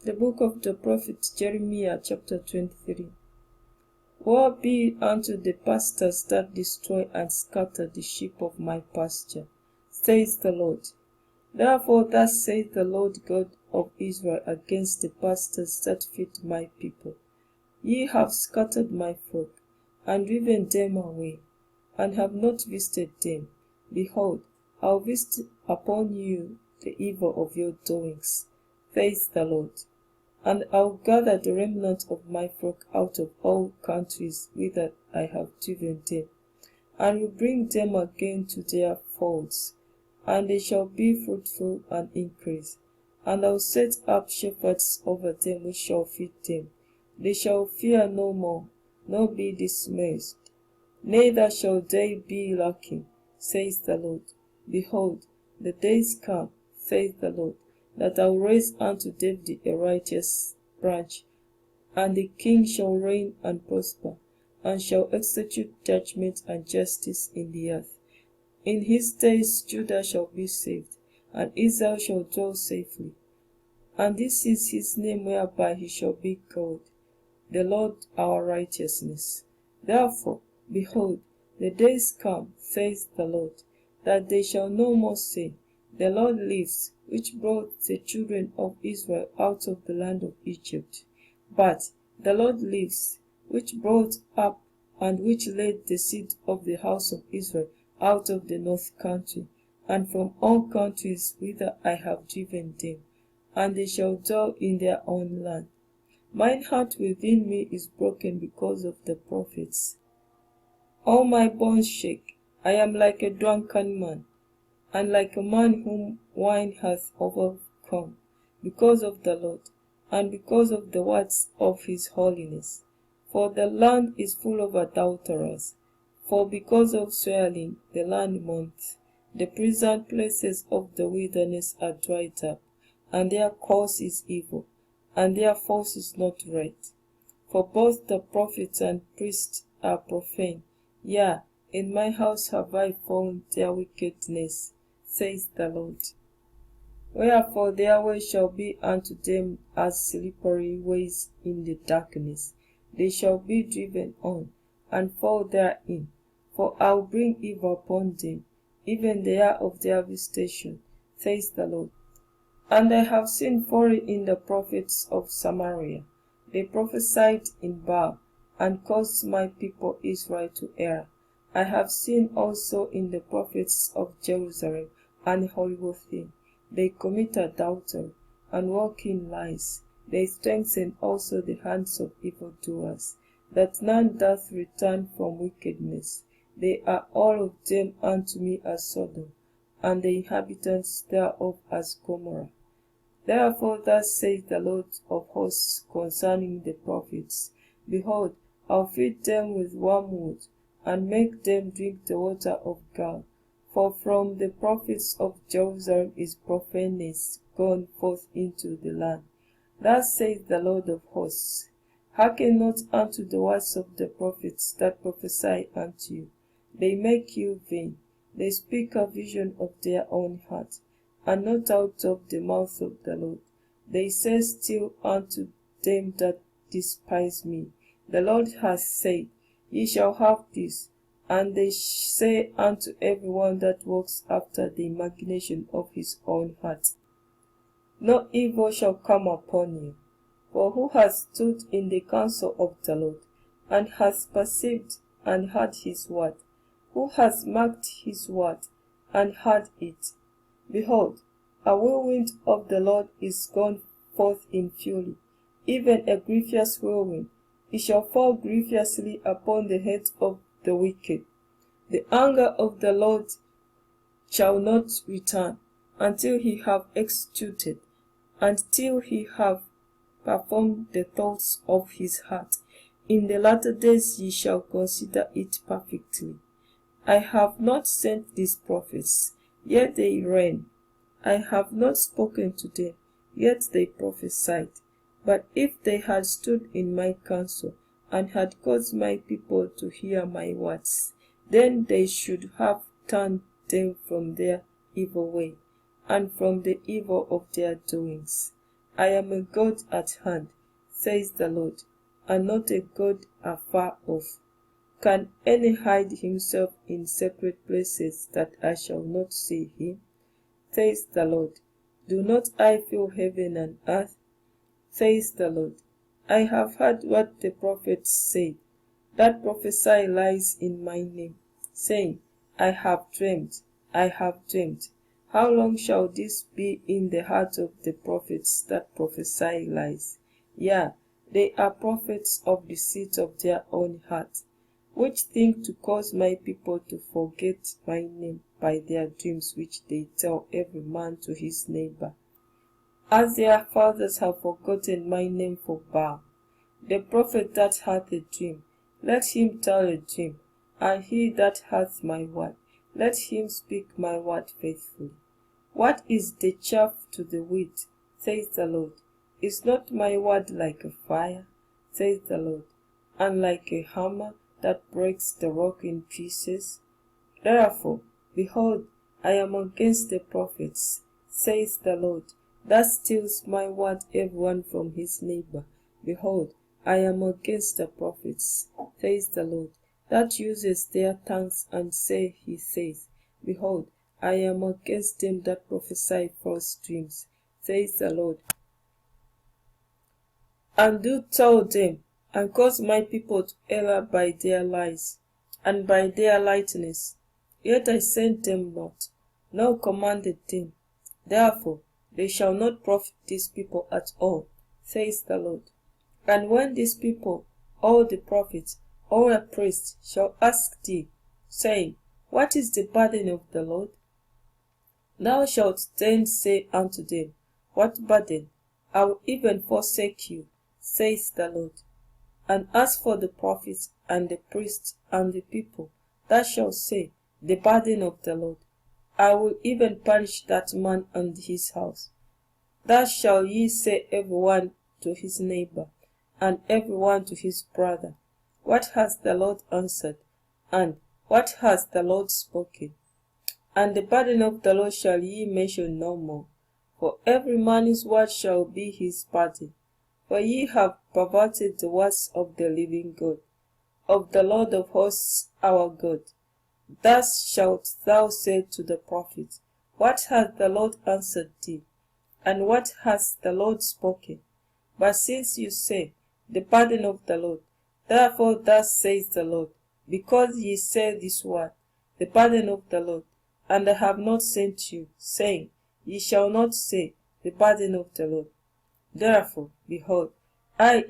The book of the prophet Jeremiah, chapter 23. Woe be unto the pastors that destroy and scatter the sheep of my pasture, says the Lord. Therefore thus saith the Lord God of Israel against the pastors that feed my people. Ye have scattered my flock, and driven them away, and have not visited them. Behold, I will visit upon you the evil of your doings, says the Lord. And I will gather the remnant of my flock out of all countries whither I have driven them, and will bring them again to their folds, and they shall be fruitful and increase. And I will set up shepherds over them which shall feed them. They shall fear no more, nor be dismayed, neither shall they be lacking, says the Lord. Behold, the days come, says the Lord, that I will raise unto David a righteous branch, and the king shall reign and prosper, and shall execute judgment and justice in the earth. In his days Judah shall be saved, and Israel shall dwell safely. And this is his name whereby he shall be called, the Lord our righteousness. Therefore, behold, the days come, says the Lord, that they shall no more say, The Lord lives, which brought the children of Israel out of the land of Egypt. But the Lord lives, which brought up and which led the seed of the house of Israel out of the north country, and from all countries whither I have driven them, and they shall dwell in their own land. Mine heart within me is broken because of the prophets. All my bones shake. I am like a drunken man, and like a man whom wine hath overcome, because of the Lord, and because of the words of his holiness. For the land is full of adulterers. For because of swearing the land mourns. The pleasant places of the wilderness are dried up, and their course is evil, and their force is not right. For both the prophets and priests are profane. Yea, in my house have I found their wickedness, says the Lord. Wherefore their way shall be unto them as slippery ways in the darkness. They shall be driven on, and fall therein. For I will bring evil upon them, even the year of their visitation, says the Lord. And I have seen folly in the prophets of Samaria. They prophesied in Baal, and caused my people Israel to err. I have seen also in the prophets of Jerusalem an horrible thing. They commit adultery, and walk in lies. They strengthen also the hands of evildoers, that none doth return from wickedness. They are all of them unto me as Sodom, and the inhabitants thereof as Gomorrah. Therefore thus saith the Lord of hosts concerning the prophets, Behold, I will feed them with wormwood, and make them drink the water of gall. For from the prophets of Jerusalem is profaneness gone forth into the land. Thus saith the Lord of hosts, Hearken not unto the words of the prophets that prophesy unto you. They make you vain. They speak a vision of their own heart, and not out of the mouth of the Lord. They say still unto them that despise me, The Lord hath said, Ye shall have this. And they say unto every one that walks after the imagination of his own heart, No evil shall come upon you. For who hath stood in the counsel of the Lord, and hath perceived and heard his word? Who hath marked his word, and heard it? Behold, a whirlwind of the Lord is gone forth in fury, even a grievous whirlwind. It shall fall grievously upon the heads of the wicked. The anger of the Lord shall not return until he have executed, until he have performed the thoughts of his heart. In the latter days ye shall consider it perfectly. I have not sent these prophets, yet they reign. I have not spoken to them, yet they prophesied. But if they had stood in my counsel, and had caused my people to hear my words, then they should have turned them from their evil way, and from the evil of their doings. I am a God at hand, says the Lord, and not a God afar off. Can any hide himself in secret places that I shall not see him? Says the Lord. Do not I fill heaven and earth? Says the Lord. I have heard what the prophets said, that prophesy lies in my name, saying, I have dreamed, I have dreamed. How long shall this be in the heart of the prophets that prophesy lies? Yea, they are prophets of the seed of their own heart, which think to cause my people to forget my name by their dreams which they tell every man to his neighbor. As their fathers have forgotten my name for Baal, the prophet that hath a dream, let him tell a dream, and he that hath my word, let him speak my word faithfully. What is the chaff to the wheat, says the Lord? Is not my word like a fire, says the Lord, and like a hammer that breaks the rock in pieces? Therefore, behold, I am against the prophets, says the Lord, that steals my word everyone from his neighbor. Behold, I am against the prophets, says the Lord, that uses their tongues and say he says, Behold, I am against them that prophesy false dreams, says the Lord, and do tell them, and cause my people to err by their lies, and by their lightness. Yet I sent them not, nor commanded them. Therefore they shall not profit this people at all, says the Lord. And when these people, all the prophets, all the priests, shall ask thee, saying, What is the burden of the Lord? Thou shalt then say unto them, What burden? I will even forsake you, says the Lord. And as for the prophets and the priests and the people, that shall say, The burden of the Lord, I will even punish that man and his house. Thus shall ye say every one to his neighbor, and every one to his brother, What has the Lord answered? And what has the Lord spoken? And the burden of the Lord shall ye mention no more, for every man's word shall be his burden. For ye have perverted the words of the living God, of the Lord of hosts our God. Thus shalt thou say to the prophet, What hath the Lord answered thee? And what hath the Lord spoken? But since you say, The burden of the Lord, therefore thus says the Lord, because ye say this word, The burden of the Lord, and I have not sent you, saying, Ye shall not say, The burden of the Lord. Therefore, behold, I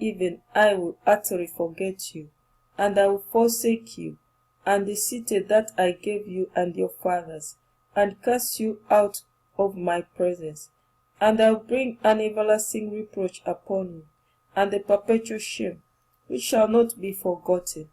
will utterly forget you, and I will forsake you, and the city that I gave you and your fathers, and cast you out of my presence. And I will bring an everlasting reproach upon you, and a perpetual shame, which shall not be forgotten.